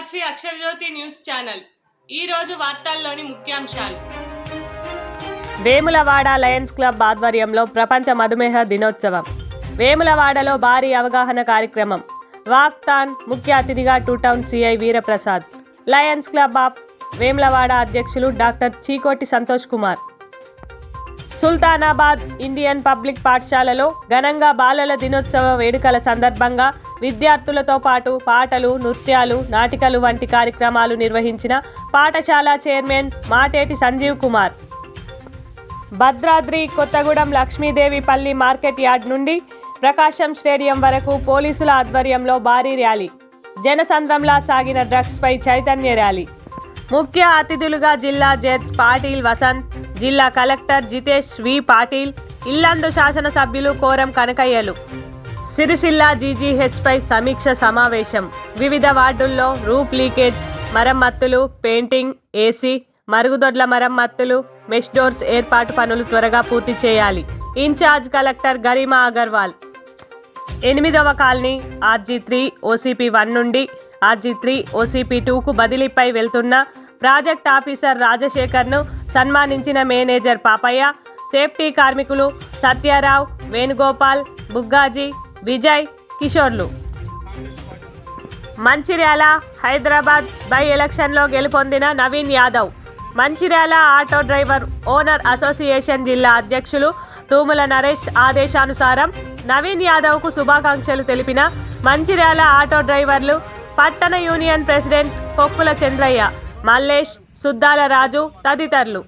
సాక్షి Akshara Jyothi news channel ఈ రోజు వార్తల్లోని ముఖ్యాంశాలు. వేములవాడ లయన్స్ క్లబ్ ఆధ్వర్యంలో ప్రపంచ మధుమేహ దినోత్సవం. వేములవాడలో భారీ అవగాహన కార్యక్రమం. వాక్థాన్ ముఖ్య అతిథిగా two town CI Veeraprasad. Lions Club of Vemulawada అధ్యక్షులు doctor Chikoti Santosh Kumar. Sultanabad Indian public పాఠశాలలో ఘనంగా బాలల దినోత్సవ వేడుకల సందర్భంగా విద్యార్థులతో పాటు పాటలు, నృత్యాలు, నాటికలు వంటి కార్యక్రమాలు నిర్వహించిన పాఠశాల chairman Mateti Sanjeev Kumar. Bhadradri Kothagudem Lakshmidevipalli market yard నుండి ప్రకాశం స్టేడియం వరకు పోలీసుల ఆధ్వర్యంలో భారీ ర్యాలీ. జనసంద్రంలా సాగిన డ్రగ్స్ పై చైతన్య ర్యాలీ. ముఖ్య అతిథులుగా జిల్లా జడ్జ్ పాటిల్ వసంత్, జిల్లా కలెక్టర్ జితేష్ వి పాటిల్, ఇల్లందు శాసనసభ్యులు కోరం కనకయ్యలు. సిరిసిల్ల జీజీహెచ్ పై సమీక్ష సమావేశం. వివిధ వార్డుల్లో రూఫ్ లీకేజ్ మరమ్మతులు, పెయింటింగ్, ఏసీ, మరుగుదొడ్ల మరమ్మతులు, మెష్ డోర్స్ ఏర్పాటు పనులు త్వరగా పూర్తి చేయాలి. Incharge collector Garima Agarwal. 8వ కాలనీ RG3 OCP1 నుండి RG3 OCP2కు బదిలీపై వెళ్తున్న ప్రాజెక్ట్ ఆఫీసర్ రాజశేఖర్ను సన్మానించిన మేనేజర్ పాపయ్య. సేఫ్టీ కార్మికులు సత్యారావు, వేణుగోపాల్, బుగ్గాజీ, విజయ్, కిషోర్లు. మంచిర్యాల హైదరాబాద్ బై ఎలక్షన్లో గెలుపొందిన Naveen Yadav. Mancherial auto driver owner association జిల్లా అధ్యక్షులు తూముల నరేష్ ఆదేశానుసారం నవీన్ యాదవ్కు శుభాకాంక్షలు తెలిపిన మంచిర్యాల ఆటో డ్రైవర్లు, పట్టణ యూనియన్ ప్రెసిడెంట్ కొక్కుల చంద్రయ్య, మల్లేష్, సుద్దాల రాజు తదితరులు.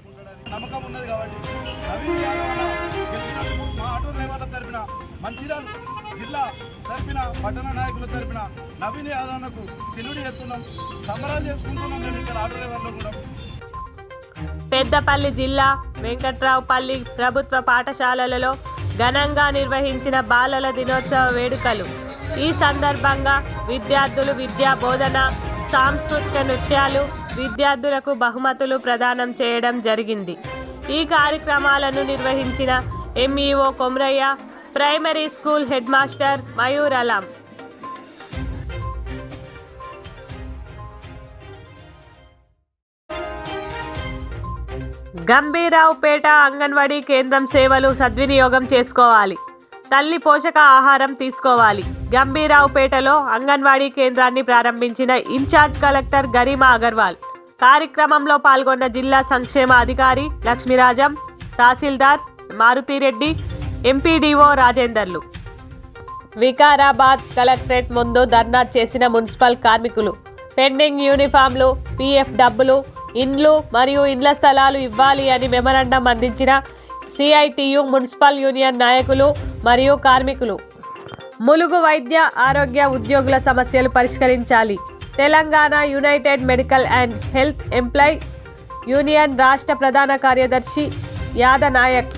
జిల్లా తరఫున పట్టణ నాయకుల తరఫున నవీన్ యాదవ్కు చెల్లుడి చేస్తున్నాం, సంబరాలు చేసుకుంటున్నాం. మేము ఇక్కడ ఆటో డ్రైవర్లు కూడా. పెద్దపల్లి జిల్లా వెంకట్రావుపల్లి ప్రభుత్వ పాఠశాలలలో ఘనంగా నిర్వహించిన బాలల దినోత్సవ వేడుకలు. ఈ సందర్భంగా విద్యార్థులు విద్యా బోధన, సాంస్కృతిక నృత్యాలు, విద్యార్థులకు బహుమతులు ప్రదానం చేయడం జరిగింది. ఈ కార్యక్రమాలను నిర్వహించిన MEO Komraiah, primary school head master Mayur Alam. Gambhiraopet anganwadi కేంద్రం సేవలు సద్వినియోగం చేసుకోవాలి. తల్లి పోషక ఆహారం తీసుకోవాలి. గంభీరావుపేటలో అంగన్వాడీ కేంద్రాన్ని ప్రారంభించిన ఇన్ఛార్జ్ కలెక్టర్ గరిమా అగర్వాల్. కార్యక్రమంలో పాల్గొన్న జిల్లా సంక్షేమ అధికారి లక్ష్మీరాజం, తహసీల్దార్ మారుతిరెడ్డి, MPDO రాజేందర్లు. వికారాబాద్ కలెక్టరేట్ ముందు ధర్నా చేసిన మున్సిపల్ కార్మికులు. పెండింగ్ యూనిఫామ్లు, PF డబ్బులు, ఇండ్లు మరియు ఇండ్ల స్థలాలు ఇవ్వాలి అని మెమరాండం అందించిన CITU మున్సిపల్ యూనియన్ నాయకులు మరియు కార్మికులు. ములుగు వైద్య ఆరోగ్య ఉద్యోగుల సమస్యలు పరిష్కరించాలి. Telangana united medical and health employ union రాష్ట్ర ప్రధాన కార్యదర్శి యాదనాయక్.